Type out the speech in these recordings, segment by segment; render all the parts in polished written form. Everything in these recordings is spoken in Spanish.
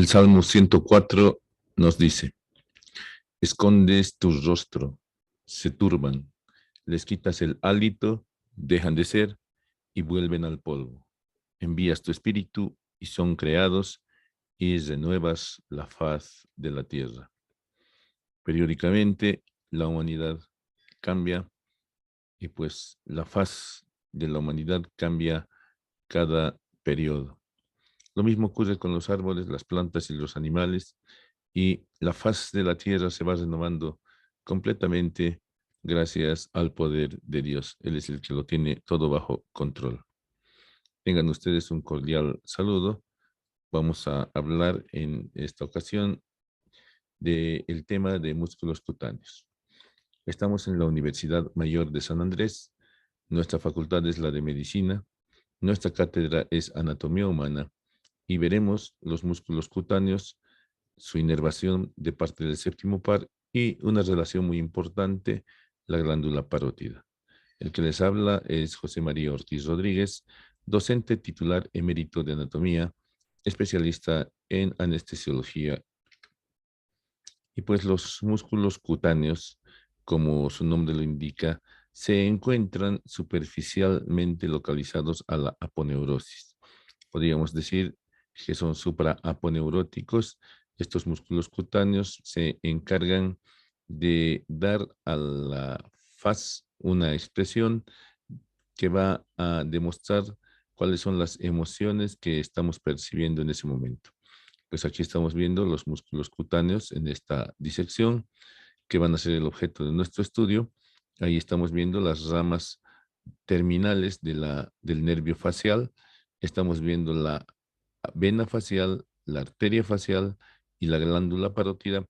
El Salmo 104 nos dice: escondes tu rostro, se turban, les quitas el hálito, dejan de ser y vuelven al polvo. Envías tu espíritu y son creados y renuevas la faz de la tierra. Periódicamente la humanidad cambia y pues la faz de la humanidad cambia cada periodo. Lo mismo ocurre con los árboles, las plantas y los animales, y la faz de la tierra se va renovando completamente gracias al poder de Dios. Él es el que lo tiene todo bajo control. Tengan ustedes un cordial saludo. Vamos a hablar en esta ocasión del tema de músculos cutáneos. Estamos en la Universidad Mayor de San Andrés. Nuestra facultad es la de Medicina. Nuestra cátedra es Anatomía Humana y veremos los músculos cutáneos, su inervación de parte del séptimo par y una relación muy importante, la glándula parótida. El que les habla es José María Ortiz Rodríguez, docente titular emérito de anatomía, especialista en anestesiología. Y pues los músculos cutáneos, como su nombre lo indica, se encuentran superficialmente localizados a la aponeurosis. Podríamos decir que son supraaponeuróticos. Estos músculos cutáneos se encargan de dar a la faz una expresión que va a demostrar cuáles son las emociones que estamos percibiendo en ese momento. Pues aquí estamos viendo los músculos cutáneos en esta disección que van a ser el objeto de nuestro estudio. Ahí estamos viendo las ramas terminales del nervio facial. Estamos viendo la vena facial, la arteria facial y la glándula parótida,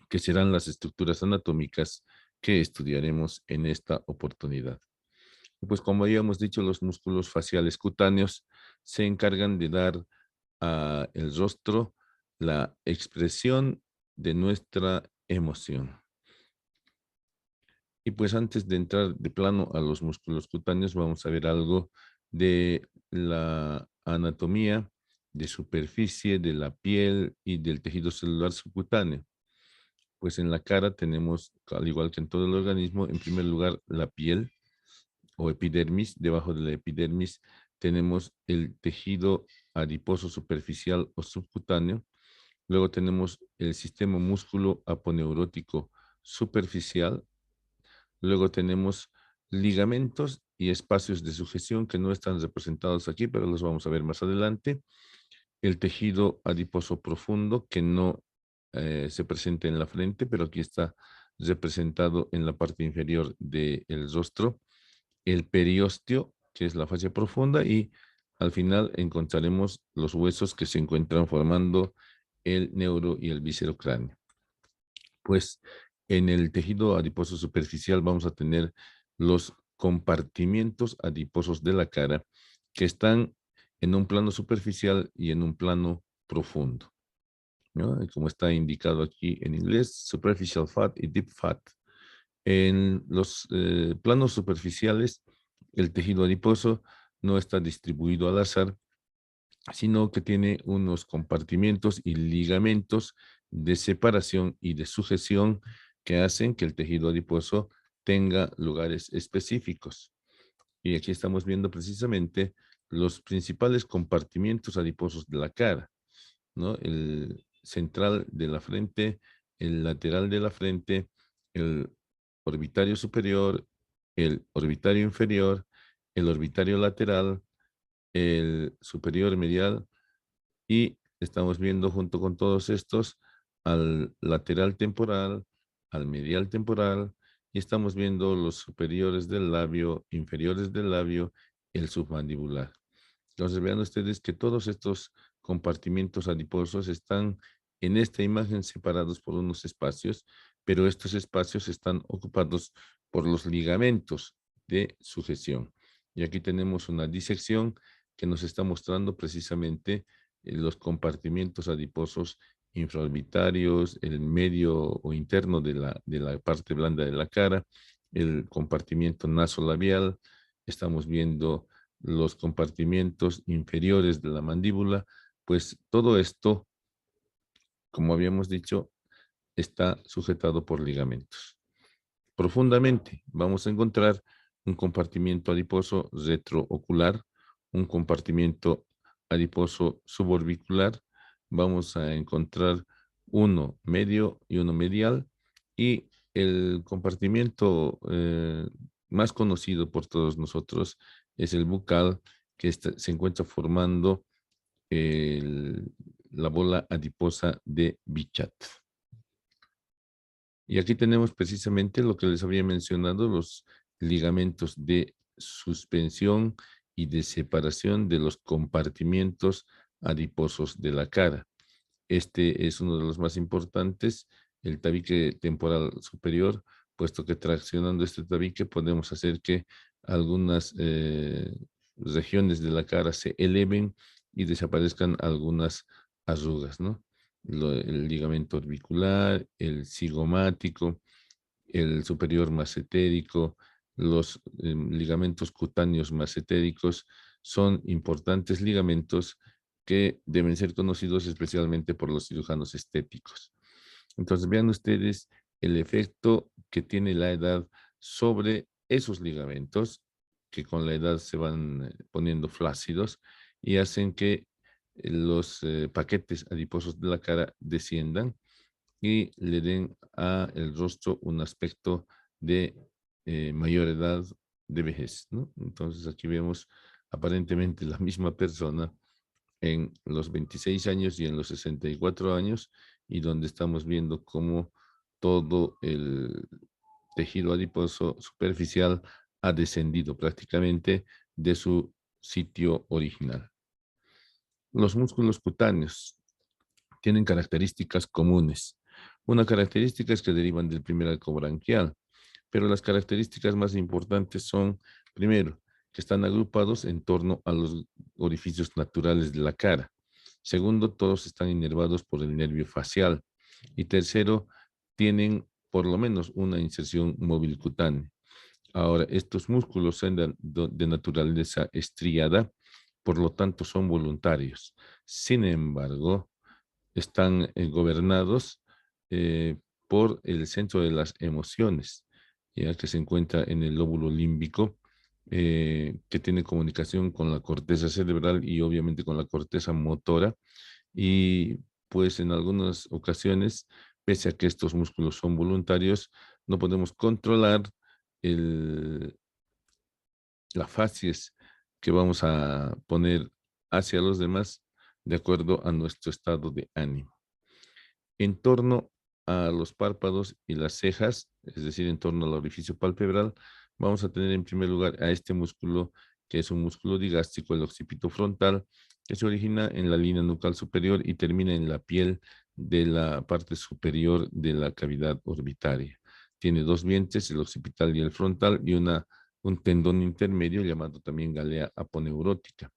que serán las estructuras anatómicas que estudiaremos en esta oportunidad. Pues como habíamos dicho, los músculos faciales cutáneos se encargan de dar al rostro la expresión de nuestra emoción. Y pues antes de entrar de plano a los músculos cutáneos, vamos a ver algo de la anatomía de superficie de la piel y del tejido celular subcutáneo. Pues en la cara tenemos, al igual que en todo el organismo, en primer lugar la piel o epidermis. Debajo de la epidermis tenemos el tejido adiposo superficial o subcutáneo. Luego tenemos el sistema músculo aponeurótico superficial. Luego tenemos ligamentos y espacios de sujeción que no están representados aquí, pero los vamos a ver más adelante. El tejido adiposo profundo que no se presenta en la frente, pero aquí está representado en la parte inferior del rostro. El periósteo, que es la fascia profunda, y al final encontraremos los huesos que se encuentran formando el neuro y el víscero cráneo. Pues en el tejido adiposo superficial vamos a tener los compartimientos adiposos de la cara que están en un plano superficial y en un plano profundo, ¿no? Como está indicado aquí en inglés, superficial fat y deep fat. En los planos superficiales, el tejido adiposo no está distribuido al azar, sino que tiene unos compartimientos y ligamentos de separación y de sujeción que hacen que el tejido adiposo tenga lugares específicos. Y aquí estamos viendo precisamente los principales compartimientos adiposos de la cara, ¿no? El central de la frente, el lateral de la frente, el orbitario superior, el orbitario inferior, el orbitario lateral, el superior medial, y estamos viendo junto con todos estos al lateral temporal, al medial temporal, y estamos viendo los superiores del labio, inferiores del labio, el submandibular. Entonces vean ustedes que todos estos compartimentos adiposos están en esta imagen separados por unos espacios, pero estos espacios están ocupados por los ligamentos de sujeción. Y aquí tenemos una disección que nos está mostrando precisamente los compartimientos adiposos infraorbitarios, el medio o interno de la parte blanda de la cara, el compartimiento nasolabial. Estamos viendo los compartimientos inferiores de la mandíbula. Pues todo esto como habíamos dicho, está sujetado por ligamentos. Profundamente vamos a encontrar un compartimiento adiposo retroocular, un compartimiento adiposo suborbicular, vamos a encontrar uno medio y uno medial, y el compartimiento más conocido por todos nosotros es el bucal, que se encuentra formando la bola adiposa de Bichat. Y aquí tenemos precisamente lo que les había mencionado, los ligamentos de suspensión y de separación de los compartimientos adiposos de la cara. Este es uno de los más importantes, el tabique temporal superior, puesto que traccionando este tabique podemos hacer que algunas regiones de la cara se eleven y desaparezcan algunas arrugas, ¿no? El ligamento orbicular, el cigomático, el superior massetérico, los ligamentos cutáneos massetéricos son importantes ligamentos que deben ser conocidos especialmente por los cirujanos estéticos. Entonces, vean ustedes el efecto que tiene la edad sobre esos ligamentos, que con la edad se van poniendo flácidos y hacen que los paquetes adiposos de la cara desciendan y le den a el rostro un aspecto de mayor edad, de vejez, ¿no? Entonces aquí vemos aparentemente la misma persona en los 26 años y en los 64 años, y donde estamos viendo cómo todo el tejido adiposo superficial ha descendido prácticamente de su sitio original. Los músculos cutáneos tienen características comunes. Una característica es que derivan del primer arco branquial, pero las características más importantes son, primero, que están agrupados en torno a los orificios naturales de la cara. Segundo, todos están inervados por el nervio facial. Y tercero, tienen por lo menos una inserción móvil cutánea. Ahora, estos músculos son de naturaleza estriada, por lo tanto son voluntarios. Sin embargo, están gobernados por el centro de las emociones, ya que se encuentra en el lóbulo límbico, que tiene comunicación con la corteza cerebral y obviamente con la corteza motora. Y pues en algunas ocasiones, pese a que estos músculos son voluntarios, no podemos controlar el, la facies que vamos a poner hacia los demás de acuerdo a nuestro estado de ánimo. En torno a los párpados y las cejas, es decir, en torno al orificio palpebral, vamos a tener en primer lugar a este músculo, que es un músculo digástrico, el occipito frontal, que se origina en la línea nucal superior y termina en la piel de la parte superior de la cavidad orbitaria. Tiene dos vientres, el occipital y el frontal, y un tendón intermedio llamado también galea aponeurótica.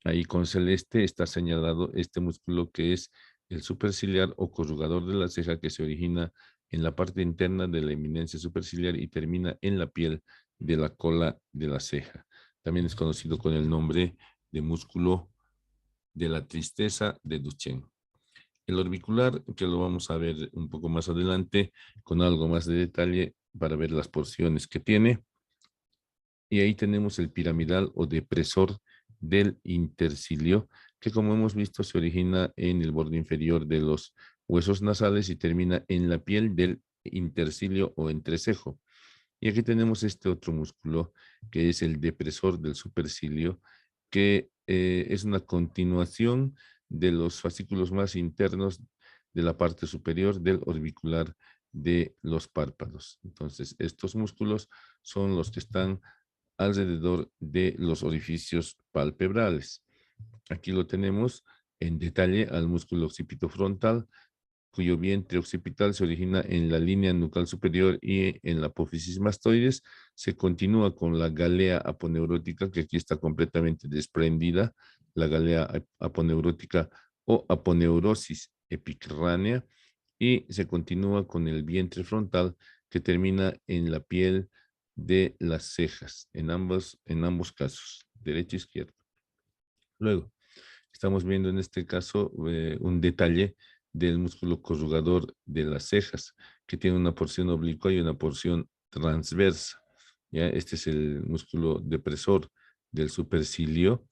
Ahí con celeste está señalado este músculo que es el superciliar o corrugador de la ceja, que se origina en la parte interna de la eminencia superciliar y termina en la piel de la cola de la ceja. También es conocido con el nombre de músculo de la tristeza de Duchenne. El orbicular, que lo vamos a ver un poco más adelante con algo más de detalle para ver las porciones que tiene. Y ahí tenemos el piramidal o depresor del intercilio, que como hemos visto se origina en el borde inferior de los huesos nasales y termina en la piel del intercilio o entrecejo. Y aquí tenemos este otro músculo que es el depresor del supercilio, que es una continuación de los fascículos más internos de la parte superior del orbicular de los párpados. Entonces, estos músculos son los que están alrededor de los orificios palpebrales. Aquí lo tenemos en detalle al músculo occipito frontal, cuyo vientre occipital se origina en la línea nucal superior y en la apófisis mastoides. Se continúa con la galea aponeurótica, que aquí está completamente desprendida, la galea aponeurótica o aponeurosis epicránea, y se continúa con el vientre frontal, que termina en la piel de las cejas, en ambos casos, derecho e izquierdo. Luego, estamos viendo en este caso un detalle del músculo corrugador de las cejas, que tiene una porción oblicua y una porción transversa. ¿Ya? Este es el músculo depresor del supercilio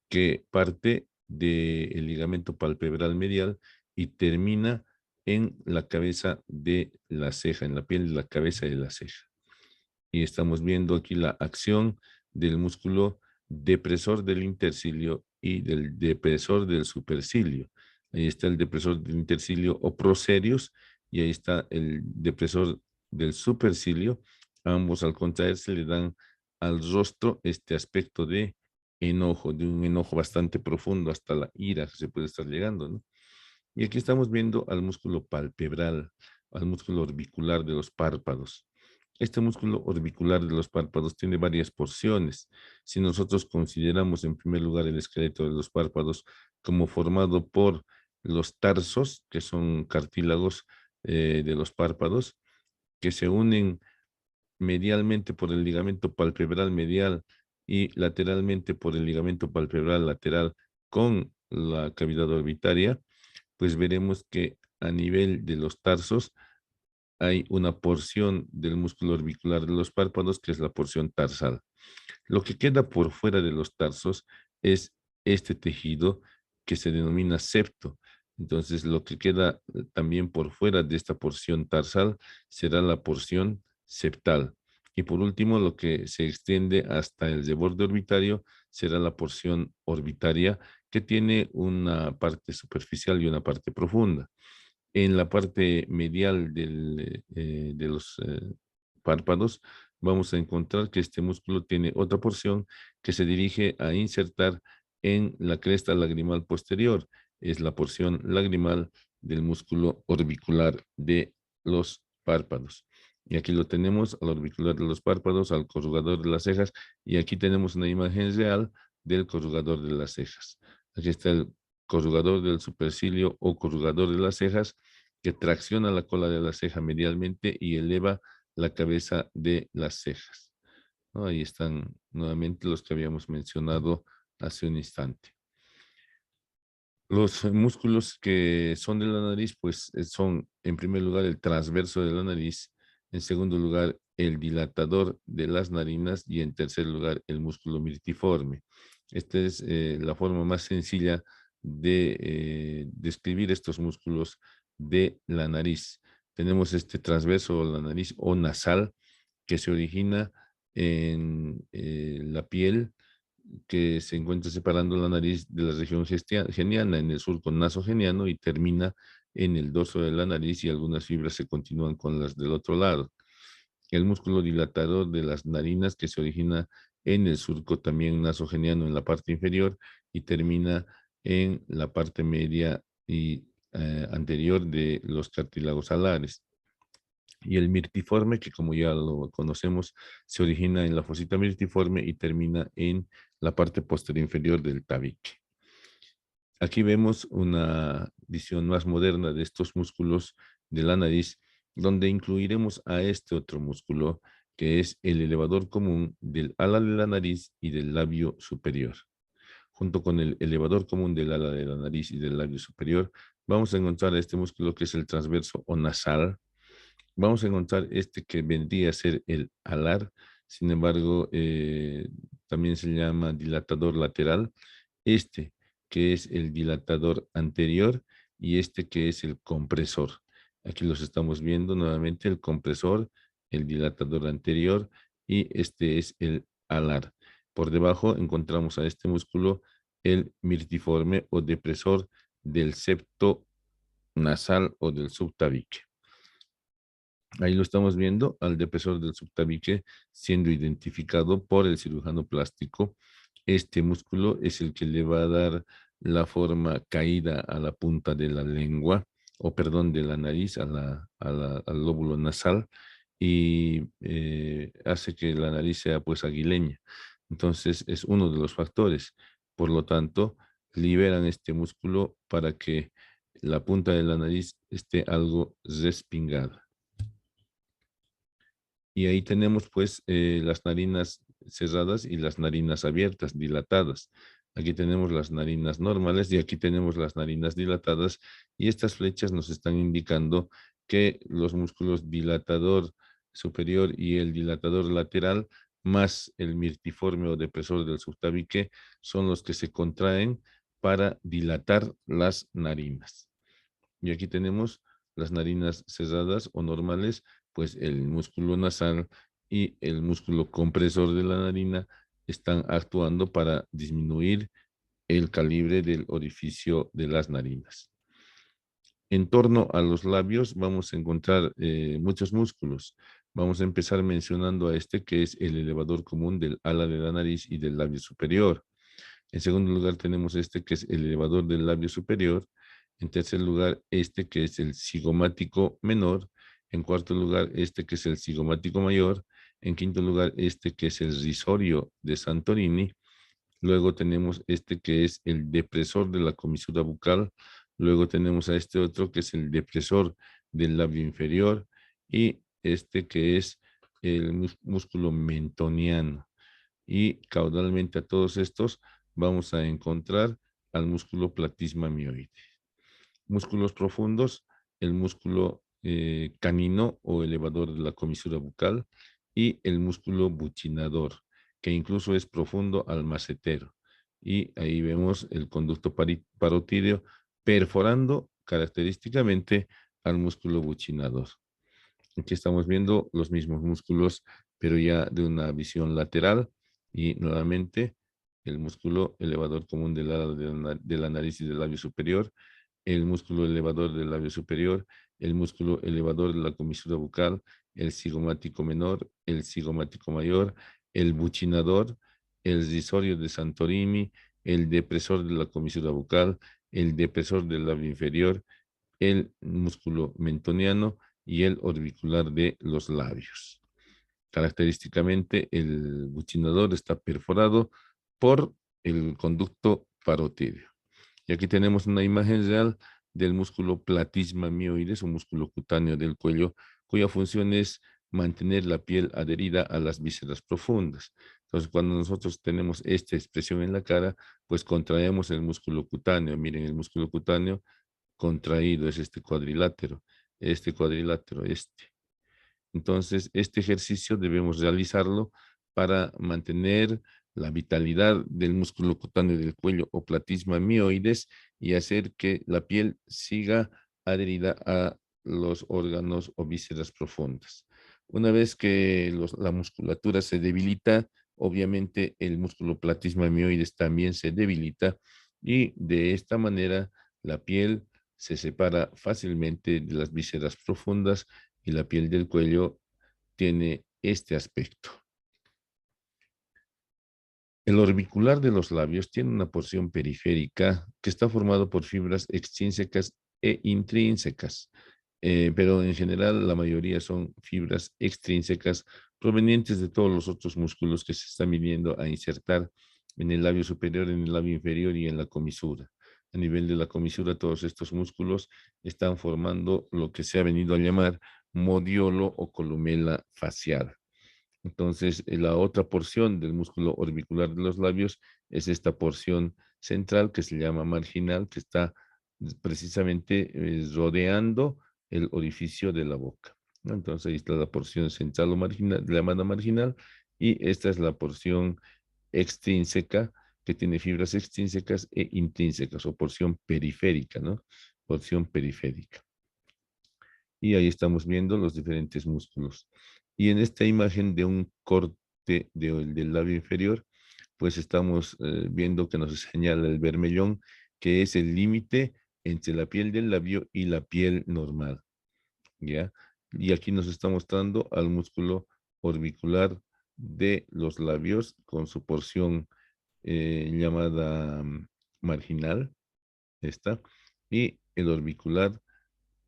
que parte del ligamento palpebral medial y termina en la cabeza de la ceja, en la piel de la cabeza de la ceja. Y estamos viendo aquí la acción del músculo depresor del intercilio y del depresor del supercilio. Ahí está el depresor del intercilio o proserios y ahí está el depresor del supercilio. Ambos al contraerse le dan al rostro este aspecto de enojo, de un enojo bastante profundo hasta la ira que se puede estar llegando, ¿no? Y aquí estamos viendo al músculo palpebral, al músculo orbicular de los párpados. Este músculo orbicular de los párpados tiene varias porciones. Si nosotros consideramos en primer lugar el esqueleto de los párpados como formado por los tarsos, que son cartílagos de los párpados, que se unen medialmente por el ligamento palpebral medial y lateralmente por el ligamento palpebral lateral con la cavidad orbitaria, pues veremos que a nivel de los tarsos hay una porción del músculo orbicular de los párpados que es la porción tarsal. Lo que queda por fuera de los tarsos es este tejido que se denomina septo. Entonces, lo que queda también por fuera de esta porción tarsal será la porción septal. Y por último, lo que se extiende hasta el borde orbitario será la porción orbitaria que tiene una parte superficial y una parte profunda. En la parte medial de los párpados, vamos a encontrar que este músculo tiene otra porción que se dirige a insertar en la cresta lagrimal posterior. Es la porción lagrimal del músculo orbicular de los párpados. Y aquí lo tenemos al orbicular de los párpados, al corrugador de las cejas, y aquí tenemos una imagen real del corrugador de las cejas. Aquí está el corrugador del supercilio o corrugador de las cejas, que tracciona la cola de la ceja medialmente y eleva la cabeza de las cejas, ¿no? Ahí están nuevamente los que habíamos mencionado hace un instante. Los músculos que son de la nariz, pues son en primer lugar el transverso de la nariz, en segundo lugar el dilatador de las narinas y en tercer lugar el músculo mirtiforme. Esta es la forma más sencilla de describir estos músculos de la nariz. Tenemos este transverso de la nariz o nasal que se origina en la piel que se encuentra separando la nariz de la región geniana, en el surco nasogeniano y termina en el dorso de la nariz y algunas fibras se continúan con las del otro lado. El músculo dilatador de las narinas que se origina en el surco también nasogeniano en la parte inferior y termina en la parte media y anterior de los cartílagos alares. Y el mirtiforme, que como ya lo conocemos, se origina en la fosita mirtiforme y termina en la parte posterior inferior del tabique. Aquí vemos una visión más moderna de estos músculos de la nariz, donde incluiremos a este otro músculo, que es el elevador común del ala de la nariz y del labio superior. Junto con el elevador común del ala de la nariz y del labio superior, vamos a encontrar este músculo que es el transverso o nasal. Vamos a encontrar este que vendría a ser el alar, sin embargo, también se llama dilatador lateral. Este que es el dilatador anterior y este que es el compresor. Aquí los estamos viendo nuevamente, el compresor, el dilatador anterior y este es el alar. Por debajo encontramos a este músculo el mirtiforme o depresor del septo nasal o del subtabique. Ahí lo estamos viendo al depresor del subtabique siendo identificado por el cirujano plástico. Este músculo es el que le va a dar la forma caída a la punta de la lengua, o perdón, de la nariz, al lóbulo nasal, y hace que la nariz sea pues aguileña. Entonces es uno de los factores. Por lo tanto, liberan este músculo para que la punta de la nariz esté algo respingada. Y ahí tenemos pues las narinas cerradas y las narinas abiertas, dilatadas. Aquí tenemos las narinas normales y aquí tenemos las narinas dilatadas, y estas flechas nos están indicando que los músculos dilatador superior y el dilatador lateral más el mirtiforme o depresor del subtabique son los que se contraen para dilatar las narinas. Y aquí tenemos las narinas cerradas o normales, pues el músculo nasal y el músculo compresor de la narina están actuando para disminuir el calibre del orificio de las narinas. En torno a los labios vamos a encontrar muchos músculos. Vamos a empezar mencionando a este, que es el elevador común del ala de la nariz y del labio superior. En segundo lugar tenemos este, que es el elevador del labio superior. En tercer lugar, este, que es el cigomático menor. En cuarto lugar, este, que es el cigomático mayor. En quinto lugar, este, que es el risorio de Santorini. Luego tenemos este, que es el depresor de la comisura bucal. Luego tenemos a este otro, que es el depresor del labio inferior. Y este, que es el músculo mentoniano. Y caudalmente a todos estos vamos a encontrar al músculo platysma mioide. Músculos profundos, el músculo canino o elevador de la comisura bucal y el músculo buccinador, que incluso es profundo al macetero. Y ahí vemos el conducto parotídeo perforando característicamente al músculo buccinador. Aquí estamos viendo los mismos músculos, pero ya de una visión lateral, y nuevamente el músculo elevador común del lado de la nariz y del labio superior, el músculo elevador del labio superior, el músculo elevador de la comisura bucal, el cigomático menor, el cigomático mayor, el buccinador, el risorio de Santorini, el depresor de la comisura bucal, el depresor del labio inferior, el músculo mentoniano y el orbicular de los labios. Característicamente, el buccinador está perforado por el conducto parotídeo. Y aquí tenemos una imagen real del músculo platysma mioides, un músculo cutáneo del cuello, cuya función es mantener la piel adherida a las vísceras profundas. Entonces, cuando nosotros tenemos esta expresión en la cara, pues contraemos el músculo cutáneo. Miren, el músculo cutáneo contraído es este cuadrilátero, este. Entonces, este ejercicio debemos realizarlo para mantener la vitalidad del músculo cutáneo del cuello o platysma mioides y hacer que la piel siga adherida a los órganos o vísceras profundas. Una vez que la musculatura se debilita, obviamente el músculo platysma mioides también se debilita, y de esta manera la piel se separa fácilmente de las vísceras profundas y la piel del cuello tiene este aspecto. El orbicular de los labios tiene una porción periférica que está formado por fibras extrínsecas e intrínsecas, pero en general la mayoría son fibras extrínsecas provenientes de todos los otros músculos que se están viniendo a insertar en el labio superior, en el labio inferior y en la comisura. A nivel de la comisura, todos estos músculos están formando lo que se ha venido a llamar modiolo o columela facial. Entonces, la otra porción del músculo orbicular de los labios es esta porción central que se llama marginal, que está precisamente rodeando el orificio de la boca, ¿no? Entonces, ahí está la porción central o marginal, llamada marginal, y esta es la porción extrínseca, que tiene fibras extrínsecas e intrínsecas, o porción periférica, ¿no? Porción periférica. Y ahí estamos viendo los diferentes músculos. Y en esta imagen de un corte del labio inferior, pues estamos viendo que nos señala el vermellón, que es el límite entre la piel del labio y la piel normal, ¿ya? Y aquí nos está mostrando al músculo orbicular de los labios con su porción llamada marginal, esta, y el orbicular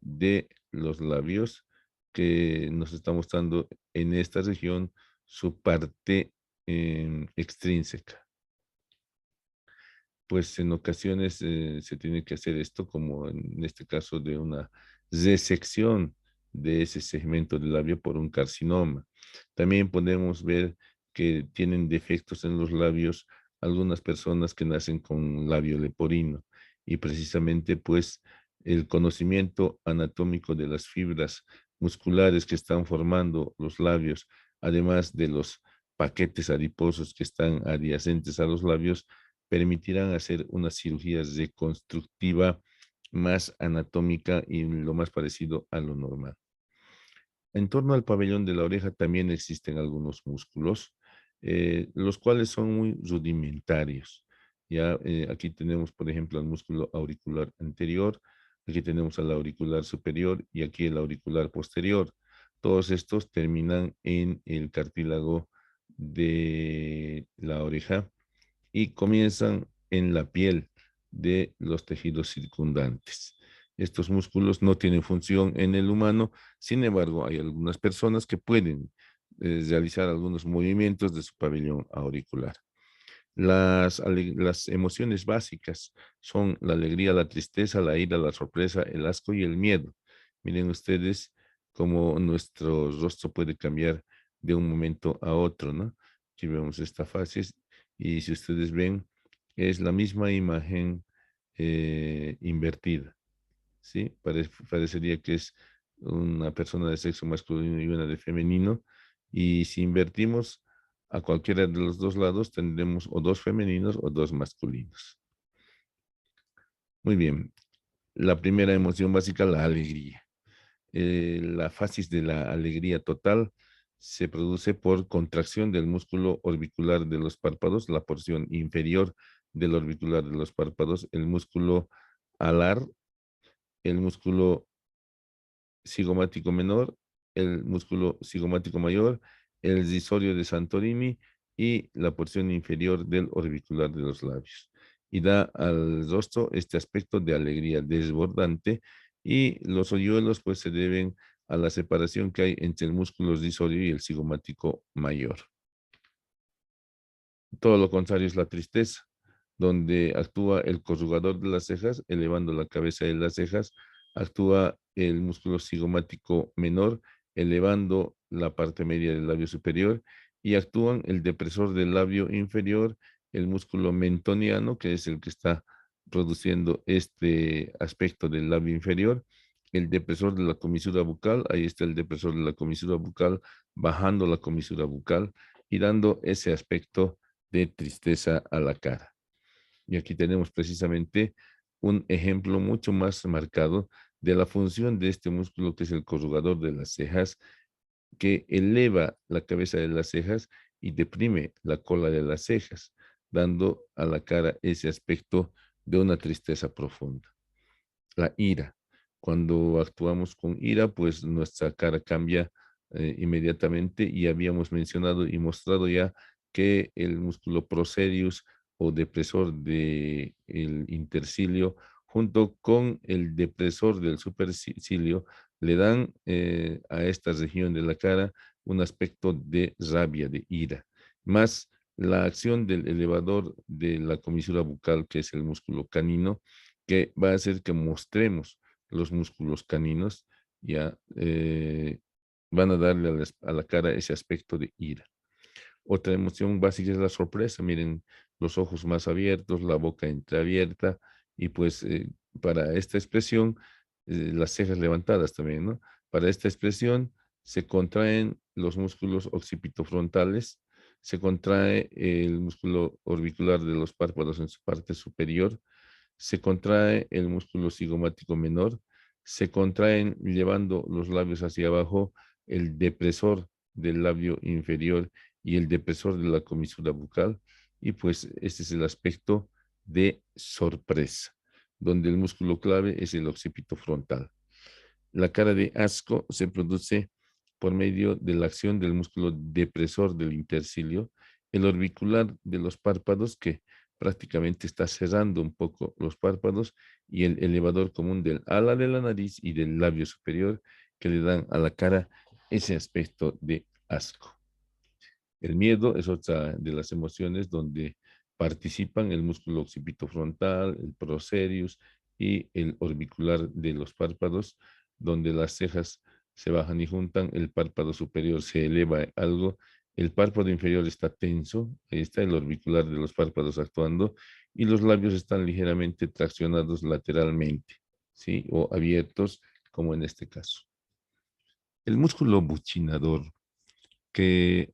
de los labios, que nos está mostrando en esta región su parte extrínseca. Pues en ocasiones se tiene que hacer esto, como en este caso de una resección de ese segmento del labio por un carcinoma. También podemos ver que tienen defectos en los labios algunas personas que nacen con labio leporino y precisamente pues el conocimiento anatómico de las fibras musculares que están formando los labios, además de los paquetes adiposos que están adyacentes a los labios, permitirán hacer una cirugía reconstructiva más anatómica y lo más parecido a lo normal. En torno al pabellón de la oreja también existen algunos músculos, los cuales son muy rudimentarios. Ya aquí tenemos, por ejemplo, el músculo auricular anterior, aquí tenemos al auricular superior y aquí el auricular posterior. Todos estos terminan en el cartílago de la oreja y comienzan en la piel de los tejidos circundantes. Estos músculos no tienen función en el humano, sin embargo, hay algunas personas que pueden realizar algunos movimientos de su pabellón auricular. Las emociones básicas son la alegría, la tristeza, la ira, la sorpresa, el asco y el miedo. Miren ustedes cómo nuestro rostro puede cambiar de un momento a otro, ¿no? Aquí vemos esta fase y si ustedes ven, es la misma imagen invertida, ¿sí? Parecería que es una persona de sexo masculino y una de femenino. Y si invertimos a cualquiera de los dos lados, tendremos o dos femeninos o dos masculinos. Muy bien. La primera emoción básica, la alegría. La fasis de la alegría total se produce por contracción del músculo orbicular de los párpados, la porción inferior del orbicular de los párpados, el músculo alar, el músculo cigomático menor, el músculo cigomático mayor, el risorio de Santorini y la porción inferior del orbicular de los labios. Y da al rostro este aspecto de alegría desbordante y los hoyuelos pues se deben a la separación que hay entre el músculo risorio y el cigomático mayor. Todo lo contrario es la tristeza, donde actúa el corrugador de las cejas, elevando la cabeza de las cejas, actúa el músculo cigomático menor, elevando la parte media del labio superior, y actúan el depresor del labio inferior, el músculo mentoniano, que es el que está produciendo este aspecto del labio inferior, el depresor de la comisura bucal, ahí está el depresor de la comisura bucal, bajando la comisura bucal y dando ese aspecto de tristeza a la cara. Y aquí tenemos precisamente un ejemplo mucho más marcado de la función de este músculo que es el corrugador de las cejas, que eleva la cabeza de las cejas y deprime la cola de las cejas, dando a la cara ese aspecto de una tristeza profunda. La ira. Cuando actuamos con ira, pues nuestra cara cambia inmediatamente y habíamos mencionado y mostrado ya que el músculo procedius o depresor del intercilio junto con el depresor del supercilio le dan a esta región de la cara un aspecto de rabia, de ira, más la acción del elevador de la comisura bucal, que es el músculo canino, que va a hacer que mostremos los músculos caninos, ya van a darle a la cara ese aspecto de ira. Otra emoción básica es la sorpresa. Miren, los ojos más abiertos, la boca entreabierta y pues para esta expresión, las cejas levantadas también, ¿no? Para esta expresión se contraen los músculos occipitofrontales, se contrae el músculo orbicular de los párpados en su parte superior, se contrae el músculo cigomático menor, se contraen llevando los labios hacia abajo el depresor del labio inferior y el depresor de la comisura bucal, y pues este es el aspecto de sorpresa, donde el músculo clave es el occipito frontal. La cara de asco se produce por medio de la acción del músculo depresor del intercilio, el orbicular de los párpados que prácticamente está cerrando un poco los párpados y el elevador común del ala de la nariz y del labio superior que le dan a la cara ese aspecto de asco. El miedo es otra de las emociones donde participan el músculo occipitofrontal, el procerus y el orbicular de los párpados, donde las cejas se bajan y juntan, el párpado superior se eleva algo El párpado inferior está tenso, ahí está el orbicular de los párpados actuando, y los labios están ligeramente traccionados lateralmente, ¿sí? O abiertos, como en este caso. El músculo buccinador, que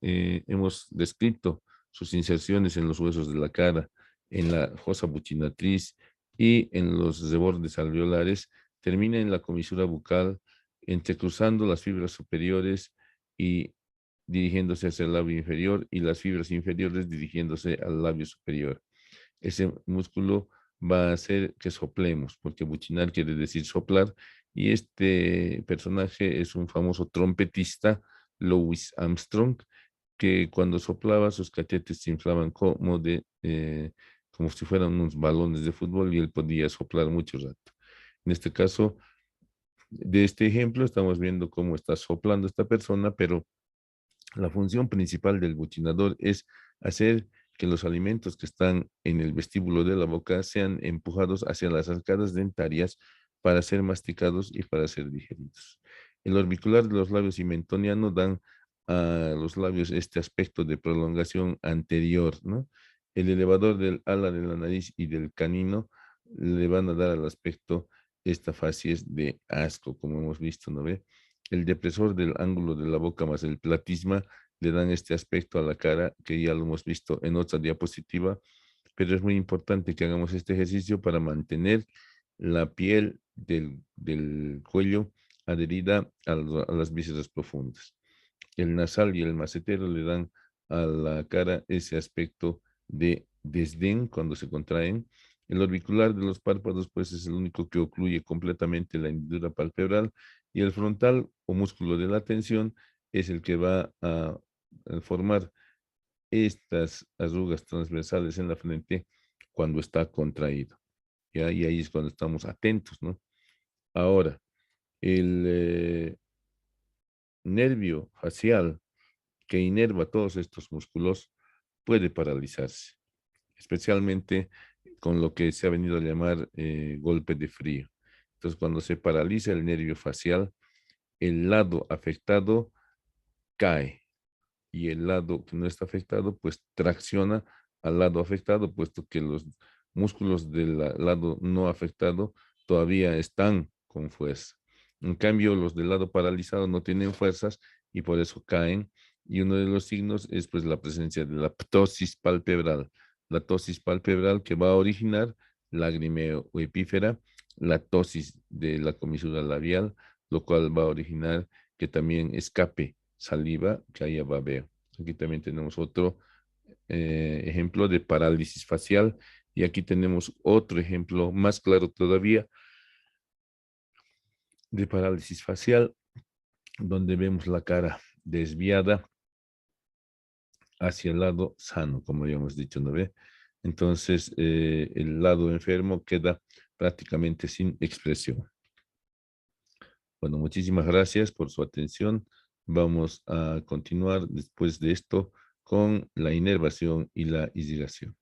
hemos descrito sus inserciones en los huesos de la cara, en la fosa buccinatriz y en los rebordes alveolares, termina en la comisura bucal, entrecruzando las fibras superiores y dirigiéndose hacia el labio inferior, y las fibras inferiores dirigiéndose al labio superior. Ese músculo va a hacer que soplemos, porque buchinar quiere decir soplar, y este personaje es un famoso trompetista, Louis Armstrong, que cuando soplaba sus cachetes se inflaban como si fueran unos balones de fútbol, y él podía soplar mucho rato. En este caso, de este ejemplo, estamos viendo cómo está soplando esta persona, pero la función principal del buchinador es hacer que los alimentos que están en el vestíbulo de la boca sean empujados hacia las arcadas dentarias para ser masticados y para ser digeridos. El orbicular de los labios y mentoniano dan a los labios este aspecto de prolongación anterior, ¿no? El elevador del ala de la nariz y del canino le van a dar al aspecto esta facies de asco, como hemos visto, ¿no ve? El depresor del ángulo de la boca más el platisma le dan este aspecto a la cara, que ya lo hemos visto en otra diapositiva, pero es muy importante que hagamos este ejercicio para mantener la piel del cuello adherida a las vísceras profundas. El nasal y el macetero le dan a la cara ese aspecto de desdén cuando se contraen. El orbicular de los párpados, pues, es el único que ocluye completamente la hendidura palpebral, y el frontal o músculo de la tensión es el que va a formar estas arrugas transversales en la frente cuando está contraído. ¿Ya? Y ahí es cuando estamos atentos, ¿no? Ahora, el nervio facial que inerva todos estos músculos puede paralizarse, especialmente con lo que se ha venido a llamar golpe de frío. Entonces, cuando se paraliza el nervio facial, el lado afectado cae, y el lado que no está afectado, pues tracciona al lado afectado, puesto que los músculos del lado no afectado todavía están con fuerza. En cambio, los del lado paralizado no tienen fuerzas y por eso caen. Y uno de los signos es, pues, la presencia de la ptosis palpebral. La ptosis palpebral, que va a originar lagrimeo o epífera, la ptosis de la comisura labial, lo cual va a originar que también escape saliva, que haya babeo. Aquí también tenemos otro ejemplo de parálisis facial, y aquí tenemos otro ejemplo más claro todavía de parálisis facial, donde vemos la cara desviada hacia el lado sano, como ya hemos dicho, ¿no ve? Entonces, el lado enfermo queda prácticamente sin expresión. Bueno, muchísimas gracias por su atención. Vamos a continuar después de esto con la inervación y la irrigación.